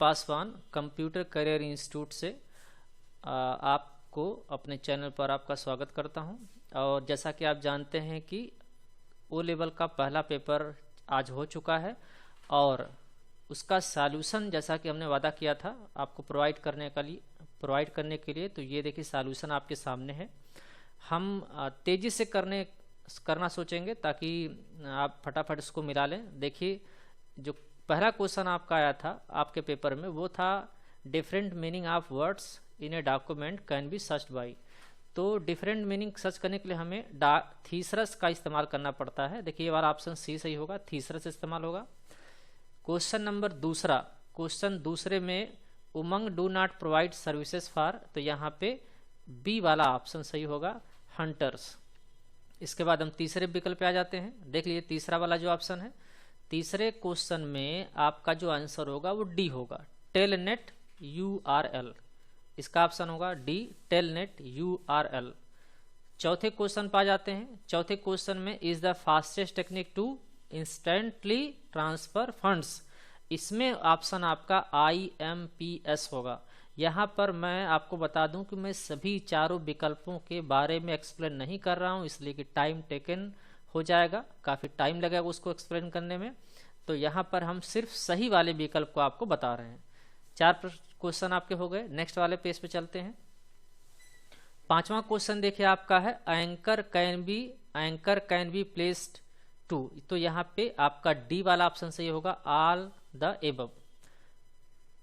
Paswan computer career institute से आपको अपने चैनल पर आपका स्वागत करता हूं। और जैसा कि आप जानते हैं कि ओ लेवल का पहला पेपर आज हो चुका है और उसका सॉल्यूशन जैसा कि हमने वादा किया था आपको प्रोवाइड करने के लिए, तो ये देखिए सॉल्यूशन आपके सामने है। हम तेज़ी से करना सोचेंगे ताकि आप फटाफट इसको मिला लें। देखिए, जो पहला क्वेश्चन आपका आया था आपके पेपर में वो था different meaning of words in a document can be searched by. तो डिफरेंट मीनिंग सर्च करने के लिए हमें थीसरस का इस्तेमाल करना पड़ता है। देखिए ये वाला ऑप्शन सी सही होगा, थीसरस इस्तेमाल होगा। क्वेश्चन दूसरे में Umang do not provide services for, तो यहाँ पे बी वाला ऑप्शन सही होगा, हंटर्स। इसके बाद हम तीसरे विकल्प पे आ जाते हैं। देख लीजिए तीसरा वाला जो ऑप्शन है, तीसरे क्वेश्चन में आपका जो आंसर होगा वो डी होगा, टेलनेट URL। इसका ऑप्शन होगा डी, टेलनेट URL। चौथे क्वेश्चन पर आ जाते हैं। चौथे क्वेश्चन में is the fastest technique to instantly transfer funds, इसमें ऑप्शन आपका IMPS होगा। यहाँ पर मैं आपको बता दूं कि मैं सभी चारों विकल्पों के बारे में एक्सप्लेन नहीं कर रहा हूँ, इसलिए कि टाइम टेकन हो जाएगा, काफ़ी टाइम लगेगा उसको एक्सप्लेन करने में। तो यहाँ पर हम सिर्फ सही वाले विकल्प को आपको बता रहे हैं। 4 क्वेश्चन आपके हो गए। नेक्स्ट वाले पेज पे चलते हैं। 5वां क्वेश्चन देखिए आपका है anchor can be placed to, तो यहाँ पे आपका डी वाला ऑप्शन सही होगा, ऑल द एबव।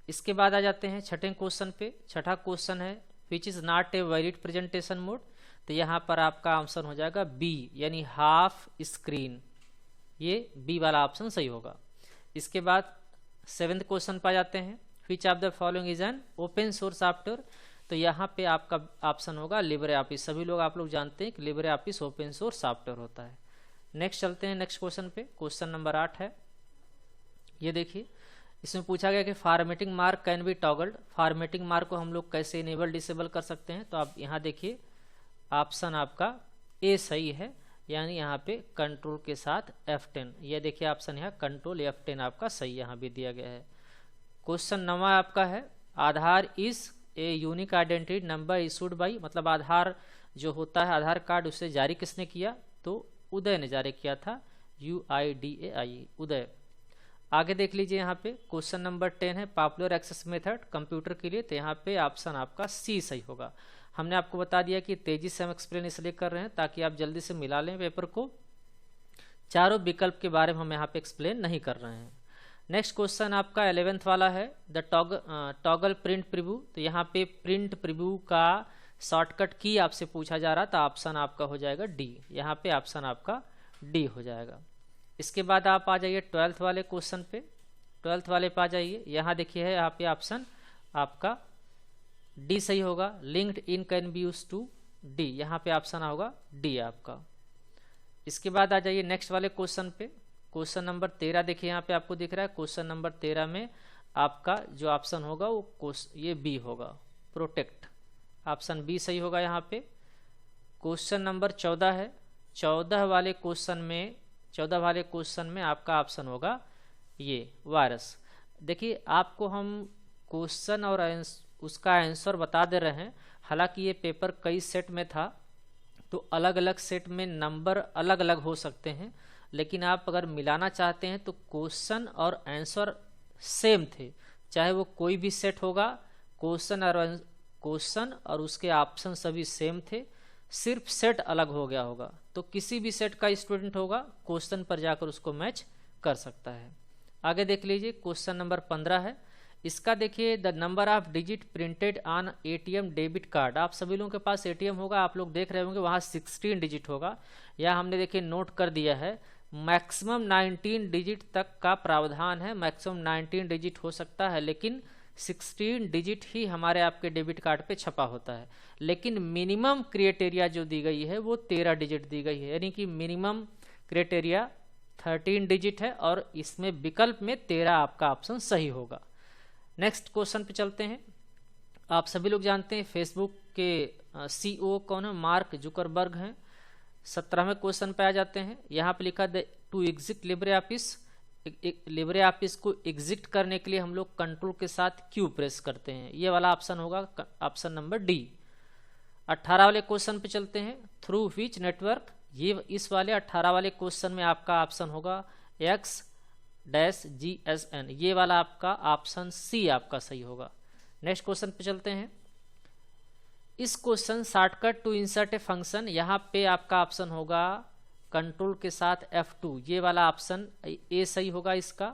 इसके बाद आ जाते हैं छठे क्वेश्चन पे। छठा क्वेश्चन है विच is not a valid presentation mode, तो यहाँ पर आपका ऑप्शन हो जाएगा बी, यानी हाफ स्क्रीन। ये बी वाला ऑप्शन सही होगा। इसके बाद 7वें क्वेश्चन पर आ जाते हैं which of the following is an open source software, तो यहाँ पे आपका ऑप्शन होगा लिब्रे ऑफिस। सभी लोग आप लोग जानते हैं कि LibreOffice open source software होता है। नेक्स्ट चलते हैं नेक्स्ट क्वेश्चन पे। क्वेश्चन नंबर 8 है। ये देखिए इसमें पूछा गया कि formatting mark can be toggled, formatting mark को हम लोग कैसे इनेबल डिसेबल कर सकते हैं। तो आप यहाँ देखिए ऑप्शन आपका ए सही है, यानी यहाँ पे कंट्रोल के साथ F10। ये देखिए ऑप्शन यहाँ कंट्रोल F10 आपका सही यहाँ भी दिया गया है। क्वेश्चन 9 आपका है Aadhaar is a unique identity number issued by, मतलब आधार जो होता है आधार कार्ड उसे जारी किसने किया, तो उदय ने जारी किया था, UIDAI, उदय। आगे देख लीजिए यहाँ पे क्वेश्चन नंबर 10 है पॉपुलर एक्सेस मेथड कंप्यूटर के लिए, तो यहाँ पे ऑप्शन आपका सी सही होगा। हमने आपको बता दिया कि तेजी से हम एक्सप्लेन इसलिए कर रहे हैं ताकि आप जल्दी से मिला लें पेपर को। चारों विकल्प के बारे में हम यहाँ पे एक्सप्लेन नहीं कर रहे हैं। नेक्स्ट क्वेश्चन आपका 11th वाला है द टॉगल प्रिंट प्रीव्यू, तो यहाँ पे प्रिंट प्रीव्यू का शॉर्टकट की आपसे पूछा जा रहा था, ऑप्शन आपका हो जाएगा डी, यहाँ पे ऑप्शन आपका डी हो जाएगा। इसके बाद आप आ जाइए 12th वाले क्वेश्चन पे। 12th वाले पे आ जाइए, यहाँ देखिए है यहाँ पे ऑप्शन आपका डी सही होगा, LinkedIn can be use to D, यहाँ पे ऑप्शन होगा डी आपका। इसके बाद आ जाइए नेक्स्ट वाले क्वेश्चन पे। क्वेश्चन नंबर 13 देखिए यहाँ पे आपको दिख रहा है। क्वेश्चन नंबर 13 में आपका जो ऑप्शन होगा वो ये बी होगा, प्रोटेक्ट, ऑप्शन बी सही होगा यहाँ पे। क्वेश्चन नंबर 14 है। 14 वाले क्वेश्चन में आपका ऑप्शन होगा ये वायरस। देखिए आपको हम क्वेश्चन और उसका आंसर बता दे रहे हैं, हालांकि ये पेपर कई सेट में था तो अलग अलग सेट में नंबर अलग अलग हो सकते हैं, लेकिन आप अगर मिलाना चाहते हैं तो क्वेश्चन और आंसर सेम थे, चाहे वो कोई भी सेट होगा, क्वेश्चन और उसके ऑप्शन सभी सेम थे, सिर्फ सेट अलग हो गया होगा। तो किसी भी सेट का स्टूडेंट होगा क्वेश्चन पर जाकर उसको मैच कर सकता है। आगे देख लीजिए क्वेश्चन नंबर 15 है। इसका देखिए the number of digit printed on ATM debit card, आप सभी लोगों के पास ATM होगा, आप लोग देख रहे होंगे वहाँ 16 डिजिट होगा, या हमने देखिए नोट कर दिया है मैक्सिमम 19 डिजिट तक का प्रावधान है, मैक्सिमम 19 डिजिट हो सकता है, लेकिन 16 डिजिट ही हमारे आपके डेबिट कार्ड पे छपा होता है। लेकिन मिनिमम क्राइटेरिया जो दी गई है वो 13 डिजिट दी गई है, यानी कि मिनिमम क्राइटेरिया 13 डिजिट है और इसमें विकल्प में 13 आपका ऑप्शन सही होगा। नेक्स्ट क्वेश्चन पे चलते हैं। आप सभी लोग जानते हैं फेसबुक के CEO कौन है, मार्क जुकरबर्ग हैं। 17वें क्वेश्चन पे आ जाते हैं। यहाँ पे लिखा to exit LibreOffice LibreOffice को एग्जिट करने के लिए हम लोग कंट्रोल के साथ क्यू प्रेस करते हैं। ये वाला ऑप्शन होगा ऑप्शन नंबर डी। 18 वाले क्वेश्चन पे चलते हैं। थ्रू विच नेटवर्क, ये इस वाले 18 वाले क्वेश्चन में आपका ऑप्शन होगा X-GSN, ये वाला आपका ऑप्शन सी आपका सही होगा। नेक्स्ट क्वेश्चन पे चलते हैं। इस question shortcut to insert a function, यहाँ पे आपका ऑप्शन होगा कंट्रोल के साथ F2, ये वाला ऑप्शन ए सही होगा इसका।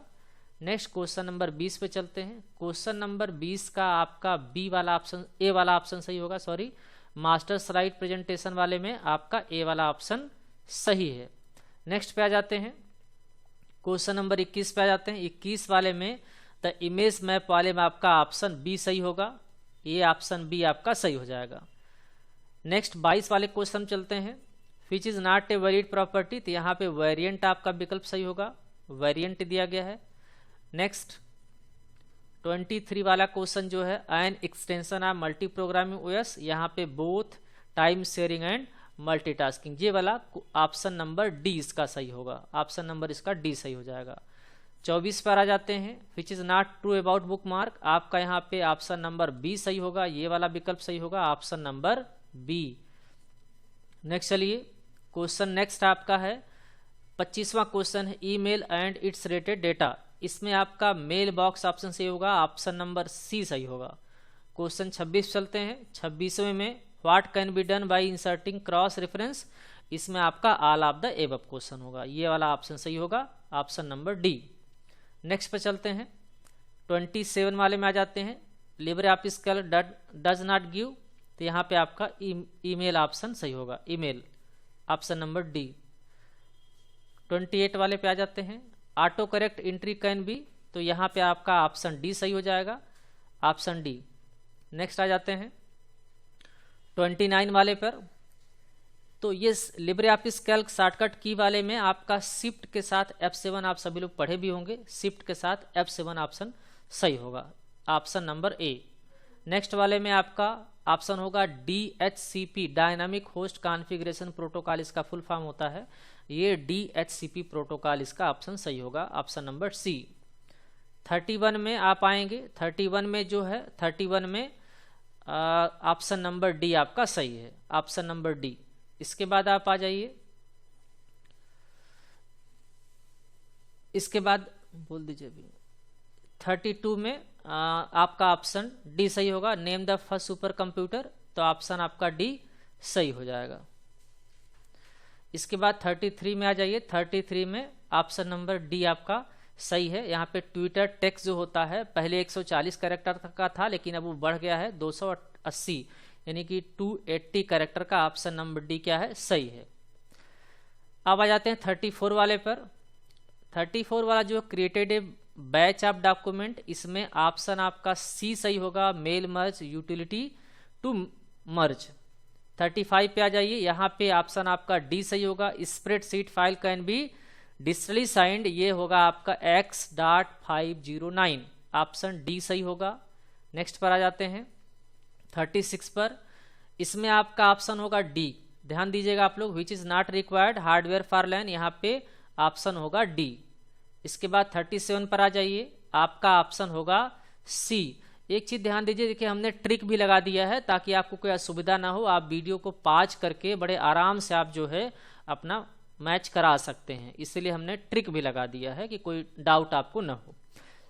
नेक्स्ट क्वेश्चन नंबर 20 पे चलते हैं। क्वेश्चन नंबर 20 का आपका बी वाला ऑप्शन, ए वाला ऑप्शन सही होगा, सॉरी मास्टर स्लाइड प्रेजेंटेशन वाले में आपका ए वाला ऑप्शन सही है। नेक्स्ट पे आ जाते हैं, क्वेश्चन नंबर 21 पे आ जाते हैं। 21 वाले में द इमेज मैप वाले में आपका ऑप्शन बी सही होगा, ये ऑप्शन बी आपका सही हो जाएगा। नेक्स्ट 22 वाले क्वेश्चन चलते हैं। विच is not a valid property, तो यहाँ पे वेरिएंट आपका विकल्प सही होगा, वेरिएंट दिया गया है। नेक्स्ट 23 वाला क्वेश्चन जो है an extension of multi programming OS, यहाँ पे both time sharing and multitasking, ये वाला ऑप्शन नंबर डी इसका सही होगा, ऑप्शन नंबर इसका डी सही हो जाएगा। 24 पर आ जाते हैं। विच is not true about book mark, आपका यहाँ पे ऑप्शन नंबर बी सही होगा, ये वाला विकल्प सही होगा, ऑप्शन नंबर बी। नेक्स्ट चलिए क्वेश्चन नेक्स्ट आपका है 25वां क्वेश्चन है email and it's related data, इसमें आपका मेल बॉक्स ऑप्शन सही होगा, ऑप्शन नंबर सी सही होगा। क्वेश्चन 26 चलते हैं। 26वें में what can be done by inserting cross reference, इसमें आपका all of the above question होगा, ये वाला ऑप्शन सही होगा, ऑप्शन नंबर डी। नेक्स्ट पे चलते हैं 27 वाले में आ जाते हैं। Libre office Calc does not give, तो यहाँ पे आपका ईमेल ऑप्शन सही होगा, ईमेल ऑप्शन नंबर डी। 28 वाले पे आ जाते हैं। Auto correct entry can be, तो यहाँ पे आपका ऑप्शन डी सही हो जाएगा, ऑप्शन डी। नेक्स्ट आ जाते हैं 29 वाले पर, तो ये लिब्रे ऑफिस कैल्क शॉर्टकट की वाले में आपका शिफ्ट के साथ F7, आप सभी लोग पढ़े भी होंगे, शिफ्ट के साथ F7 ऑप्शन सही होगा, ऑप्शन नंबर ए। नेक्स्ट वाले में आपका ऑप्शन होगा DHCP, dynamic host configuration protocol, इसका फुल फॉर्म होता है, ये DHCP प्रोटोकॉल इसका ऑप्शन सही होगा, ऑप्शन नंबर सी। 31 में आप आएंगे। 31 में जो है 31 में ऑप्शन नंबर डी आपका सही है, ऑप्शन नंबर डी। इसके बाद आप आ जाइए, इसके बाद बोल दीजिए अभी 32 में आपका ऑप्शन डी सही होगा, name the first super computer, तो ऑप्शन आपका डी सही हो जाएगा। इसके बाद 33 में आ जाइए। 33 में ऑप्शन नंबर डी आपका सही है। यहाँ पे ट्विटर टेक्स्ट जो होता है पहले 140 कैरेक्टर का था, लेकिन अब वो बढ़ गया है 280, यानी कि 280 कैरेक्टर का, ऑप्शन नंबर डी क्या है, सही है। अब आ जाते हैं 34 वाले पर। 34 वाला जो created a batch of document, इसमें ऑप्शन आपका सी सही होगा, mail merge utility to merge. 35 पे आ जाइए, यहाँ पे ऑप्शन आपका डी सही होगा, spreadsheet file can be digitally signed, ये होगा आपका X.509, ऑप्शन डी सही होगा। नेक्स्ट पर आ जाते हैं 36 पर, इसमें आपका ऑप्शन होगा डी, ध्यान दीजिएगा आप लोग, which is not required hardware for LAN, यहाँ पे ऑप्शन होगा डी। इसके बाद 37 पर आ जाइए, आपका ऑप्शन होगा सी। एक चीज ध्यान दीजिए, देखिए हमने ट्रिक भी लगा दिया है ताकि आपको कोई असुविधा ना हो, आप वीडियो को पॉज करके बड़े आराम से आप जो है अपना मैच करा सकते हैं, इसलिए हमने ट्रिक भी लगा दिया है कि कोई डाउट आपको ना हो।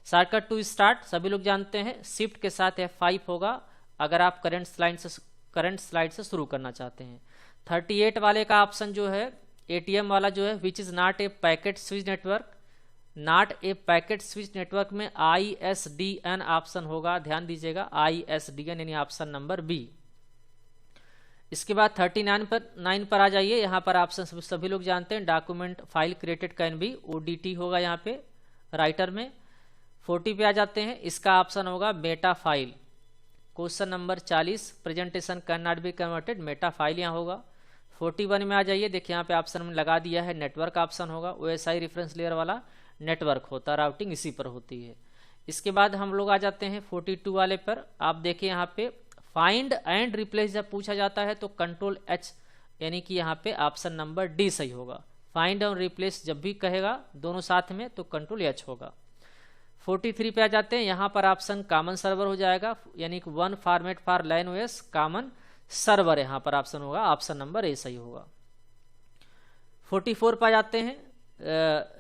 शॉर्टकट टू स्टार्ट सभी लोग जानते हैं, शिफ्ट के साथ F5 होगा अगर आप करंट स्लाइड से शुरू करना चाहते हैं। 38 वाले का ऑप्शन जो है ATM वाला जो है, विच is not a packet switch network, not a packet switch network में ISDN ऑप्शन होगा, ध्यान दीजिएगा ISDN, यानी ऑप्शन नंबर बी। इसके बाद 39 पर आ जाइए, यहाँ पर ऑप्शन सभी लोग जानते हैं, document file created can be ODT होगा यहाँ पे राइटर में। 40 पे आ जाते हैं, इसका ऑप्शन होगा Meta file. Question number 40, presentation can not be converted, Meta file यहाँ होगा। 41 में आ जाइए, देखिए यहाँ पे ऑप्शन में लगा दिया है, नेटवर्क ऑप्शन होगा, OSI रेफरेंस लेयर वाला नेटवर्क होता, राउटिंग इसी पर होती है। इसके बाद हम लोग आ जाते हैं 42 वाले पर, आप देखिए यहाँ पे फाइंड एंड रिप्लेस जब पूछा जाता है तो कंट्रोल H, यानी कि यहाँ पे ऑप्शन नंबर डी सही होगा, फाइंड और रिप्लेस जब भी कहेगा दोनों साथ में तो कंट्रोल एच होगा। 43 पे आ जाते हैं, यहाँ पर ऑप्शन कॉमन सर्वर हो जाएगा, यानी कि one format for line OS common server यहाँ पर ऑप्शन होगा, ऑप्शन नंबर ए सही होगा। 44 पे आ जाते हैं,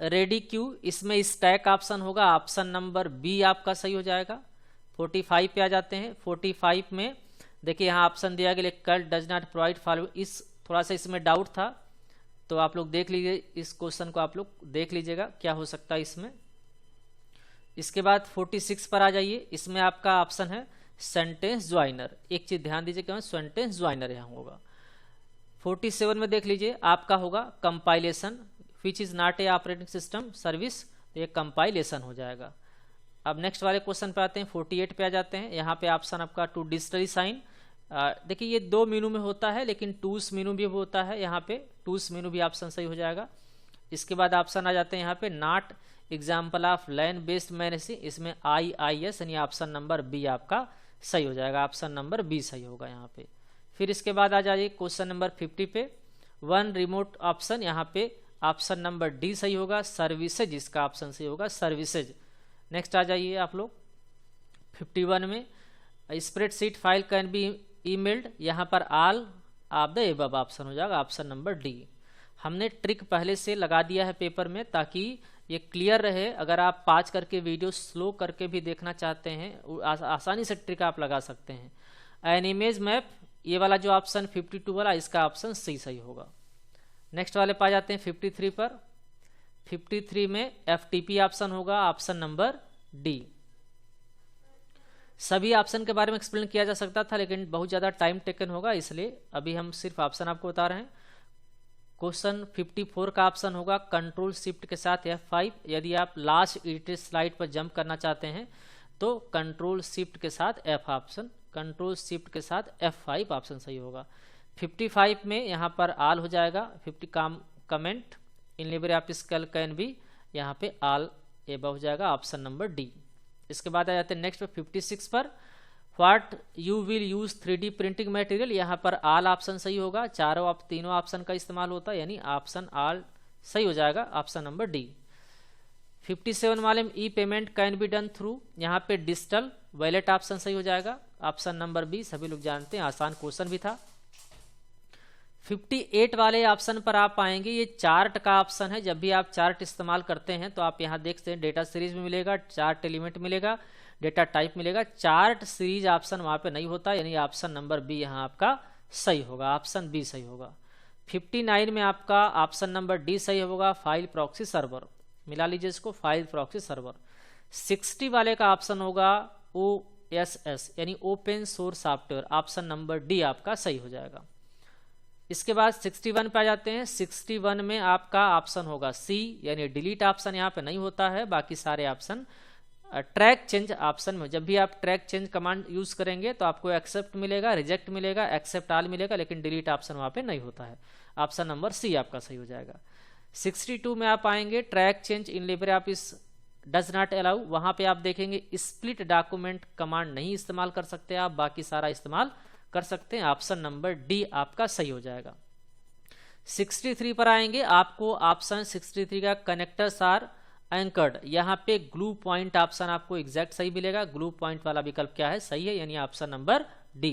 रेडी क्यू, इसमें स्टैक ऑप्शन होगा, ऑप्शन नंबर बी आपका सही हो जाएगा। 45 पे आ जाते हैं, 45 में देखिए यहाँ ऑप्शन दिया गया कल डज नॉट प्रोवाइड फॉलो, इस थोड़ा सा इसमें डाउट था तो आप लोग देख लीजिए, इस क्वेश्चन को आप लोग देख लीजिएगा क्या हो सकता है इसमें। इसके बाद 46 पर आ जाइए, इसमें आपका ऑप्शन है सेंटेंस ज्वाइनर, एक चीज ध्यान दीजिए क्या सेंटेंस ज्वाइनर यहाँ होगा। 47 में देख लीजिए आपका होगा compilation which is not a operating system service, तो ये कंपाइलेशन हो जाएगा। अब नेक्स्ट वाले क्वेश्चन पे आते हैं, 48 पे आ जाते हैं, यहाँ पे ऑप्शन आपका टू डिजिटली साइन, देखिए ये 2 मेनू में होता है लेकिन टूल्स मेनू भी होता है, यहाँ पे टूल्स मेनू भी ऑप्शन सही हो जाएगा। इसके बाद ऑप्शन आ जाते हैं यहाँ पे not example of line based managing, इसमें IIS यानी ऑप्शन नंबर बी आपका सही हो जाएगा, ऑप्शन नंबर बी सही होगा यहाँ पे। फिर इसके बाद आ जाइए क्वेश्चन नंबर 50 पे, वन रिमोट ऑप्शन, यहाँ पे ऑप्शन नंबर डी सही होगा, सर्विसेज इसका ऑप्शन सही होगा, सर्विसेज। नेक्स्ट आ जाइए आप लोग 51 में, spreadsheet file can be emailed, यहाँ पर all of the above option हो जाएगा, ऑप्शन नंबर डी। हमने ट्रिक पहले से लगा दिया है पेपर में ताकि ये क्लियर रहे, अगर आप पाँच करके वीडियो स्लो करके भी देखना चाहते हैं आसानी से ट्रिक आप लगा सकते हैं। एन इमेज मैप, ये वाला जो ऑप्शन 52 वाला, इसका ऑप्शन सी सही होगा। नेक्स्ट वाले पा जाते हैं 53 पर, 53 में FTP ऑप्शन होगा, ऑप्शन नंबर डी। सभी ऑप्शन के बारे में एक्सप्लेन किया जा सकता था लेकिन बहुत ज़्यादा टाइम टेकन होगा, इसलिए अभी हम सिर्फ ऑप्शन आपको बता रहे हैं। क्वेश्चन 54 का ऑप्शन होगा कंट्रोल शिफ्ट के साथ F5, यदि आप लास्ट एडिटेड स्लाइड पर जंप करना चाहते हैं तो कंट्रोल शिफ्ट के साथ F ऑप्शन, कंट्रोल शिफ्ट के साथ F5 ऑप्शन सही होगा। 55 में यहाँ पर ऑल हो जाएगा, 50 comment in Libre office Calc can be, यहाँ पे ऑल एबव हो जाएगा, ऑप्शन नंबर डी। इसके बाद आ जाते हैं नेक्स्ट पे 56 पर, what you will use 3D printing material, यहाँ पर ऑल ऑप्शन सही होगा, तीनों ऑप्शन का इस्तेमाल होता है यानी ऑप्शन ऑल सही हो जाएगा, ऑप्शन नंबर डी। 57 वाले में e payment can be done through, यहाँ पे डिजिटल वॉलेट ऑप्शन सही हो जाएगा, ऑप्शन नंबर बी, सभी लोग जानते हैं आसान क्वेश्चन भी था। 58 वाले ऑप्शन पर आप आएंगे, ये चार्ट का ऑप्शन है, जब भी आप चार्ट इस्तेमाल करते हैं तो आप यहाँ देखते हैं डेटा सीरीज में मिलेगा, चार्ट एलिमेंट मिलेगा, डेटा टाइप मिलेगा, चार्ट सीरीज ऑप्शन वहाँ पे नहीं होता, यानी ऑप्शन नंबर बी यहाँ आपका सही होगा, ऑप्शन बी सही होगा। 59 में आपका ऑप्शन नंबर डी सही होगा, फाइल प्रॉक्सी सर्वर, मिला लीजिए इसको, फाइल प्रॉक्सी सर्वर। 60 वाले का ऑप्शन होगा OSS यानी open source software, option number D आपका सही हो जाएगा। इसके बाद 61 पे आ जाते हैं, 61 में आपका ऑप्शन होगा सी यानी डिलीट ऑप्शन यहाँ पे नहीं होता है, बाकी सारे ऑप्शन ट्रैक चेंज ऑप्शन में, जब भी आप ट्रैक चेंज कमांड यूज करेंगे तो आपको एक्सेप्ट मिलेगा, रिजेक्ट मिलेगा, एक्सेप्ट ऑल मिलेगा, लेकिन डिलीट ऑप्शन वहाँ पे नहीं होता है, ऑप्शन नंबर सी आपका सही हो जाएगा। 62 में आप आएंगे, track change in Libre office does not allow, वहाँ पे आप देखेंगे स्प्लिट डॉक्यूमेंट कमांड नहीं इस्तेमाल कर सकते आप, बाकी सारा इस्तेमाल कर सकते हैं, ऑप्शन नंबर डी आपका सही हो जाएगा। 63 पर आएंगे, आपको ऑप्शन 63 का कनेक्टर्स आर एंकर्ड, यहाँ पे ग्लू पॉइंट ऑप्शन आपको एग्जैक्ट सही मिलेगा, ग्लू पॉइंट वाला विकल्प क्या है सही है, यानी ऑप्शन नंबर डी।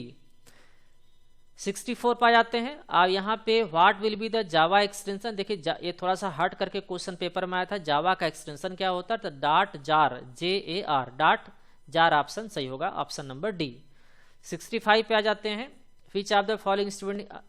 64 पर जाते हैं, आप यहाँ पे what will be the Java extension, देखिए ये थोड़ा सा हट करके क्वेश्चन पेपर में आया था, जावा का एक्सटेंशन क्या होता है, तो dot jar, JAR dot jar option सही होगा, ऑप्शन नंबर डी। 65 पे आ जाते हैं, which of the following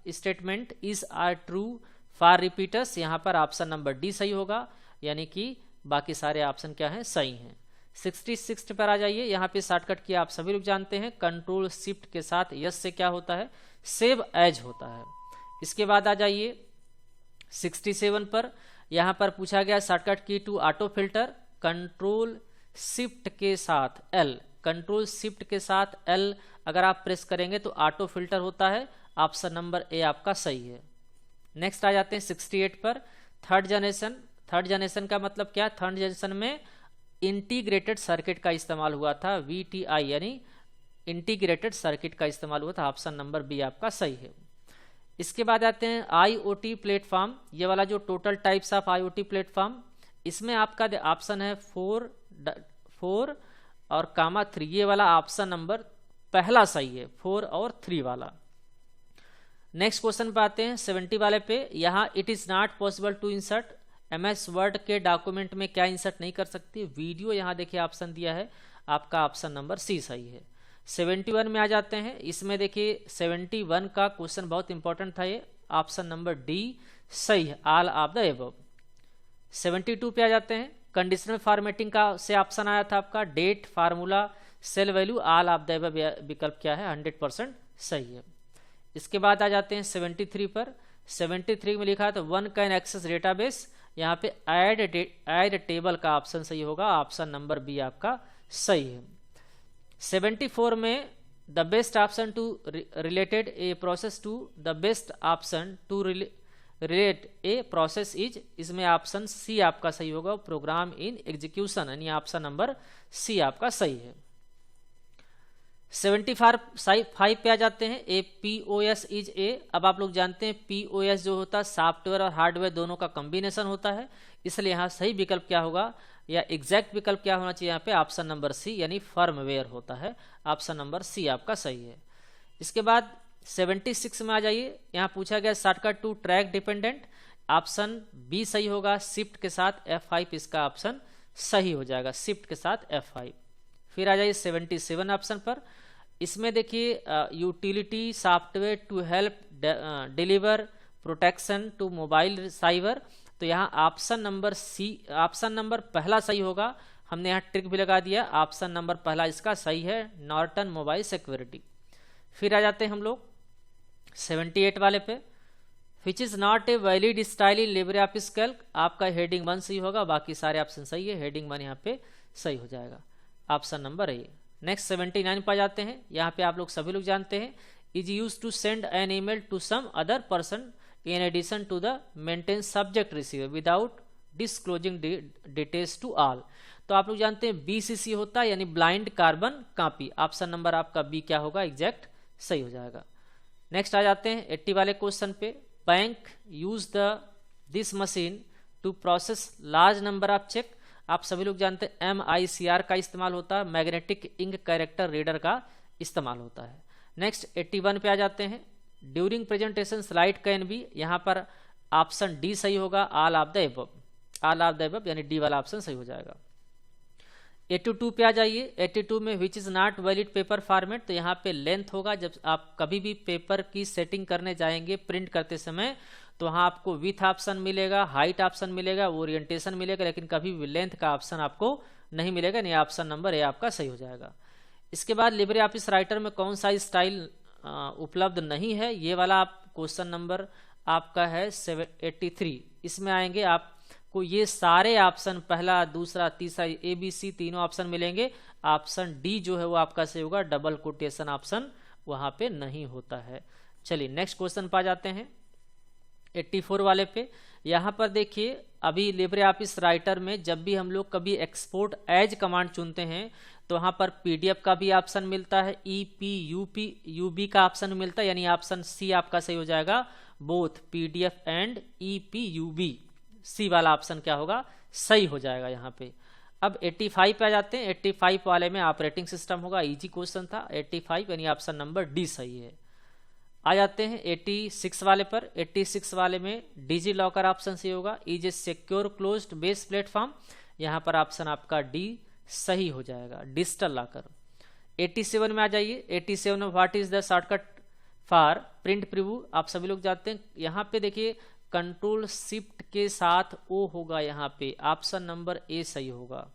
statement is are true for repeaters, यहाँ पर ऑप्शन नंबर डी सही होगा, यानी कि बाकी सारे ऑप्शन क्या हैं सही हैं। 66 पर आ जाइए, यहाँ पे शॉर्टकट की आप सभी लोग जानते हैं, कंट्रोल शिफ्ट के साथ यस से क्या होता है, सेव एज होता है। इसके बाद आ जाइए 67 पर, यहाँ पर पूछा गया shortcut key to auto filter, control shift के साथ एल, कंट्रोल शिफ्ट के साथ एल अगर आप प्रेस करेंगे तो ऑटो फिल्टर होता है, ऑप्शन नंबर ए आपका सही है। नेक्स्ट आ जाते हैं 68 पर, थर्ड जनरेशन, थर्ड जनरेशन का मतलब क्या, थर्ड जनरेशन में इंटीग्रेटेड सर्किट का इस्तेमाल हुआ था, VTI यानी इंटीग्रेटेड सर्किट का इस्तेमाल हुआ था, ऑप्शन नंबर बी आपका सही है। इसके बाद आते हैं IoT प्लेटफॉर्म। ये वाला जो total types of IoT platform, इसमें आपका ऑप्शन है 4 और कामा 3। ये वाला ऑप्शन नंबर पहला सही है, 4 और 3 वाला। नेक्स्ट क्वेश्चन पे आते हैं 70 वाले पे। यहाँ it is not possible to insert, MS Word के डॉक्यूमेंट में क्या इंसर्ट नहीं कर सकती, वीडियो। यहाँ देखिए ऑप्शन दिया है, आपका ऑप्शन नंबर सी सही है। 71 में आ जाते हैं। इसमें देखिए 71 का क्वेश्चन बहुत इंपॉर्टेंट था, ये ऑप्शन नंबर डी सही है, ऑल ऑफ द एबव। 72 पे आ जाते हैं। कंडीशनल फॉर्मेटिंग का से ऑप्शन आया था आपका, date, formula, cell value, all of the above विकल्प क्या है, 100% सही है। इसके बाद आ जाते हैं 73 पर। 73 में लिखा है तो वन कैन एक्सेस डेटाबेस, यहाँ पे ऐड टेबल का ऑप्शन सही होगा, ऑप्शन नंबर बी आपका सही है। 74 में the best option to related a process to the best option to relate a process is, इसमें ऑप्शन सी आपका सही होगा, प्रोग्राम इन एग्जीक्यूशन, यानी ऑप्शन नंबर सी आपका सही है। 75 पे आ जाते हैं। A POS is a. अब आप लोग जानते हैं POS जो होता है सॉफ्टवेयर और हार्डवेयर दोनों का कॉम्बिनेशन होता है, इसलिए यहाँ सही विकल्प क्या होगा या एग्जैक्ट विकल्प क्या होना चाहिए, यहाँ पे ऑप्शन नंबर सी यानी फर्मवेयर होता है, ऑप्शन नंबर सी आपका सही है। इसके बाद 76 में आ जाइए। यहाँ पूछा गया shortcut to track dependent, option B सही होगा, शिफ्ट के साथ F5 इसका ऑप्शन सही हो जाएगा, शिफ्ट के साथ F5। फिर आ जाइए 77 ऑप्शन पर। इसमें देखिए utility software to help deliver protection to mobile cyber, तो यहाँ option number C, option number पहला सही होगा। हमने यहाँ ट्रिक भी लगा दिया, ऑप्शन नंबर पहला इसका सही है, नॉर्टन मोबाइल सिक्योरिटी। फिर आ जाते हैं हम लोग 78 वाले पे। Which is not a valid style in Libre office Calc, आपका हेडिंग 1 सही होगा, बाकी सारे ऑप्शन सही है, हेडिंग 1 यहाँ पे सही हो जाएगा, ऑप्शन नंबर ए। नेक्स्ट 79 पर जाते हैं। यहाँ पे आप लोग सभी लोग जानते हैं, is use to send an email to some other person in addition to the maintain subject receiver without disclosing details to all, तो आप लोग जानते हैं BCC होता है, यानी blind carbon copy, option number आपका बी क्या होगा, एग्जैक्ट सही हो जाएगा। नेक्स्ट आ जाते हैं 80 वाले क्वेश्चन पे। Bank use this machine to process large number of cheque, आप सभी लोग जानते हैं MICR का इस्तेमाल होता है, मैग्नेटिक इंक कैरेक्टर रीडर का इस्तेमाल होता है। नेक्स्ट 81 पे आ जाते हैं। During presentation slide can be, यहाँ पर ऑप्शन डी सही होगा, all of the above, all of the above यानी डी वाला ऑप्शन सही हो जाएगा। 82 पे आ जाइए। 82 में विच is not valid paper format, तो यहाँ पे लेंथ होगा। जब आप कभी भी पेपर की सेटिंग करने जाएंगे प्रिंट करते समय, तो वहाँ आपको विथ ऑप्शन मिलेगा, हाइट ऑप्शन मिलेगा, ओरिएंटेशन मिलेगा, लेकिन कभी भी लेंथ का ऑप्शन आपको नहीं मिलेगा, नहीं, ऑप्शन नंबर ए आपका सही हो जाएगा। इसके बाद लिब्रे ऑफिस राइटर में कौन सा स्टाइल उपलब्ध नहीं है, ये वाला आप क्वेश्चन नंबर आपका है 83। इसमें आएंगे आपको ये सारे ऑप्शन, पहला, दूसरा, तीसरा, ABC तीनों ऑप्शन मिलेंगे। ऑप्शन डी जो है वो आपका सही होगा, डबल कोटेशन ऑप्शन वहाँ पे नहीं होता है। चलिए नेक्स्ट क्वेश्चन पर जाते हैं 84 वाले पे। यहाँ पर देखिए अभी लिब्रे ऑफिस राइटर में जब भी हम लोग कभी एक्सपोर्ट एज कमांड चुनते हैं तो वहाँ पर PDF का भी ऑप्शन मिलता है, EPUB का ऑप्शन मिलता है, यानी ऑप्शन सी आपका सही हो जाएगा, बोथ PDF एंड EPUB, सी वाला ऑप्शन क्या होगा, सही हो जाएगा यहाँ पे। अब 85 पे आ जाते हैं। 85 वाले में ऑपरेटिंग सिस्टम होगा, इजी क्वेश्चन था। 85 यानी ऑप्शन नंबर डी सही है। आ जाते हैं 86 वाले पर। 86 वाले में डिजी लॉकर ऑप्शन सही होगा, is a secure closed base platform, यहाँ पर ऑप्शन आपका डी सही हो जाएगा, डिजिटल लॉकर। 87 में आ जाइए। 87 में what is the shortcut for print preview, आप सभी लोग जानते हैं। यहाँ पे देखिए कंट्रोल शिफ्ट के साथ ओ होगा, यहाँ पे ऑप्शन नंबर ए सही होगा।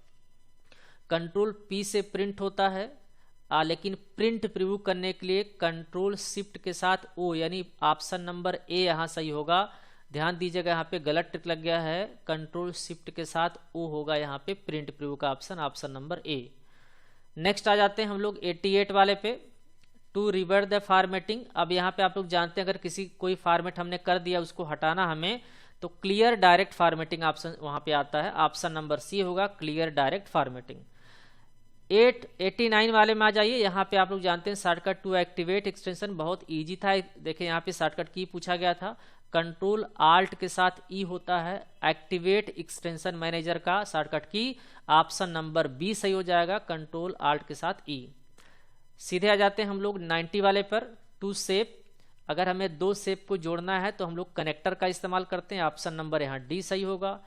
कंट्रोल P से प्रिंट होता है, लेकिन प्रिंट प्रीव्यू करने के लिए कंट्रोल शिफ्ट के साथ ओ, यानी ऑप्शन नंबर ए यहाँ सही होगा। ध्यान दीजिएगा यहाँ पे गलत ट्रिक लग गया है, कंट्रोल शिफ्ट के साथ ओ होगा यहाँ पे प्रिंट प्रीव्यू का option, option number A. Next आ जाते हैं हम लोग 88 वाले पे। टू रिवर्ट द फॉर्मेटिंग, अब यहाँ पे आप लोग जानते हैं अगर किसी कोई फॉर्मेट हमने कर दिया उसको हटाना हमें, तो क्लियर डायरेक्ट फॉर्मेटिंग ऑप्शन वहाँ पे आता है, ऑप्शन नंबर सी होगा, क्लियर डायरेक्ट फॉर्मेटिंग। 89 वाले में आ जाइए। यहाँ पे आप लोग जानते हैं शॉर्टकट टू एक्टिवेट एक्सटेंशन बहुत इजी था। देखिए यहाँ पे शॉर्टकट की पूछा गया था, कंट्रोल आल्ट के साथ ई होता है एक्टिवेट एक्सटेंशन मैनेजर का शॉर्टकट की। ऑप्शन नंबर बी सही हो जाएगा, कंट्रोल आल्ट के साथ ई। सीधे आ जाते हैं हम लोग 90 वाले पर, टू शेप। अगर हमें दो शेप को जोड़ना है तो हम लोग कनेक्टर का इस्तेमाल करते हैं, ऑप्शन नंबर यहाँ डी सही होगा।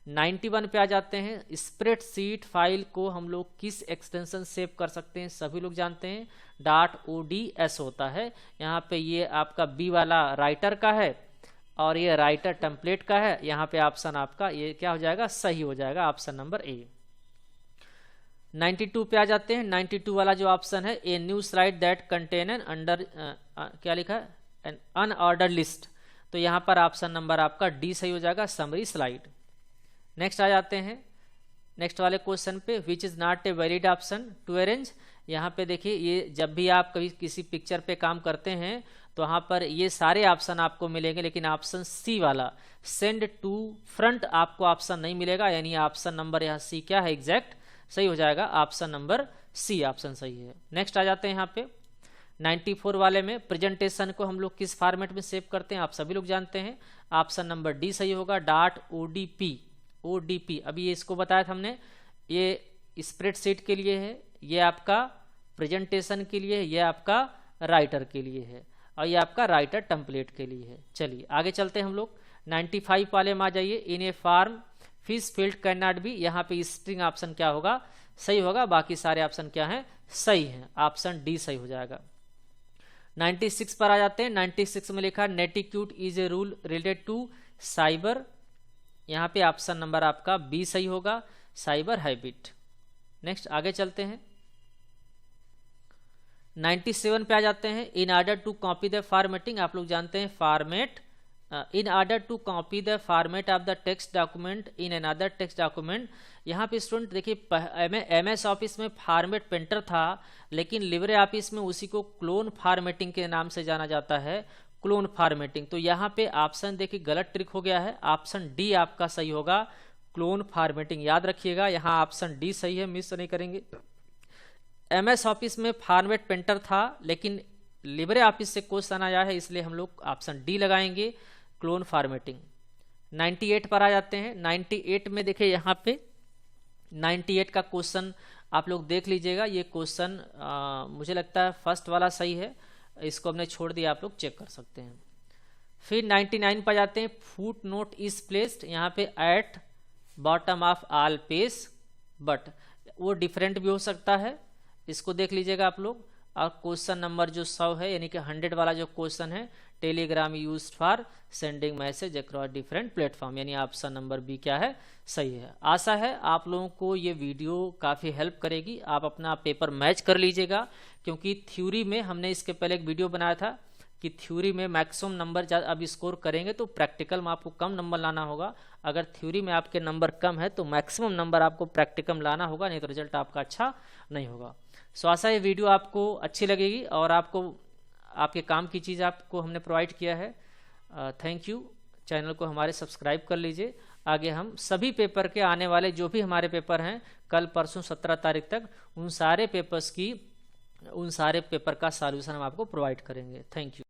91 पे आ जाते हैं, स्प्रेडशीट फाइल को हम लोग किस एक्सटेंशन सेव कर सकते हैं, सभी लोग जानते हैं .ods होता है। यहाँ पे ये आपका बी वाला राइटर का है और ये राइटर टेम्पलेट का है। यहाँ पे ऑप्शन आपका ये क्या हो जाएगा, सही हो जाएगा, ऑप्शन नंबर ए। 92 पे आ जाते हैं। 92 वाला जो ऑप्शन है, a new slide that contain an under क्या लिखा है, एन अनऑर्डर्ड लिस्ट। तो यहाँ पर ऑप्शन नंबर आपका डी सही हो जाएगा, समरी स्लाइड। नेक्स्ट आ जाते हैं नेक्स्ट वाले क्वेश्चन पे, which is not a valid option to arrange. यहाँ पे देखिए, ये जब भी आप कभी किसी पिक्चर पे काम करते हैं तो वहाँ पर ये सारे ऑप्शन आपको मिलेंगे, लेकिन ऑप्शन सी वाला सेंड टू फ्रंट आपको ऑप्शन नहीं मिलेगा, यानी ऑप्शन नंबर यहाँ सी क्या है, एग्जैक्ट सही हो जाएगा, ऑप्शन नंबर सी ऑप्शन सही है। नेक्स्ट आ जाते हैं यहाँ पे 94 वाले में, प्रेजेंटेशन को हम लोग किस फॉर्मेट में सेव करते हैं, आप सभी लोग जानते हैं, ऑप्शन नंबर डी सही होगा, .odp। अभी ये इसको बताया था हमने, ये स्प्रेडशीट के लिए है, ये आपका प्रेजेंटेशन के लिए है, ये आपका राइटर के लिए है और ये आपका राइटर टेम्पलेट के लिए है। चलिए आगे चलते हैं हम लोग 95 वाले में आ जाइए, in a form fish field can not be. यहाँ पे स्ट्रिंग ऑप्शन क्या होगा, सही होगा, बाकी सारे ऑप्शन क्या हैं, सही हैं, ऑप्शन डी सही हो जाएगा। 96 पर आ जाते हैं। 96 में लिखा netiquette is a rule related to cyber. यहाँ पे ऑप्शन नंबर आपका बी सही होगा, साइबर हैबिट। नेक्स्ट आगे चलते हैं 97 पे आ जाते हैं, in order to copy the formatting. आप लोग जानते हैं format, in order to copy the format of the text document in another text document. यहाँ पे स्टूडेंट देखिए, MS ऑफिस में फॉर्मेट पेंटर था, लेकिन लिब्रे ऑफिस में उसी को क्लोन फॉर्मेटिंग के नाम से जाना जाता है, क्लोन फॉर्मेटिंग। तो यहाँ पे ऑप्शन देखिए गलत ट्रिक हो गया है, ऑप्शन डी आपका सही होगा, क्लोन फॉर्मेटिंग। याद रखिएगा, यहाँ ऑप्शन डी सही है, मिस नहीं करेंगे। MS ऑफिस में फॉर्मेट पेंटर था, लेकिन लिब्रे ऑफिस से क्वेश्चन आया है, इसलिए हम लोग ऑप्शन डी लगाएंगे, क्लोन फॉर्मेटिंग। 98 पर आ जाते हैं। 98 में देखिए, यहाँ पे 98 का क्वेश्चन आप लोग देख लीजिएगा। ये क्वेश्चन मुझे लगता है फर्स्ट वाला सही है, इसको हमने छोड़ दिया, आप लोग चेक कर सकते हैं। फिर 99 पर जाते हैं, फुट नोट इज प्लेस्ड। यहाँ पे at bottom of all page, but वो डिफरेंट भी हो सकता है, इसको देख लीजिएगा आप लोग। और क्वेश्चन नंबर जो 100 है, यानी कि 100 वाला जो क्वेश्चन है, Telegram used for sending message across different platform, यानी ऑप्शन नंबर बी क्या है, सही है। आशा है आप लोगों को ये वीडियो काफ़ी हेल्प करेगी, आप अपना पेपर मैच कर लीजिएगा, क्योंकि थ्योरी में हमने इसके पहले एक वीडियो बनाया था कि थ्योरी में मैक्सिमम नंबर अब स्कोर करेंगे तो प्रैक्टिकल में आपको कम नंबर लाना होगा। अगर थ्योरी में आपके नंबर कम है तो मैक्सिमम नंबर आपको प्रैक्टिकल में लाना होगा, नहीं तो रिजल्ट आपका अच्छा नहीं होगा। सो आशा ये वीडियो आपको अच्छी लगेगी और आपको आपके काम की चीज़ आपको हमने प्रोवाइड किया है। Thank you. चैनल को हमारे सब्सक्राइब कर लीजिए। आगे हम सभी पेपर के आने वाले जो भी हमारे पेपर हैं, कल परसों 17 तारीख तक, उन सारे पेपर का सॉल्यूशन हम आपको प्रोवाइड करेंगे। Thank you.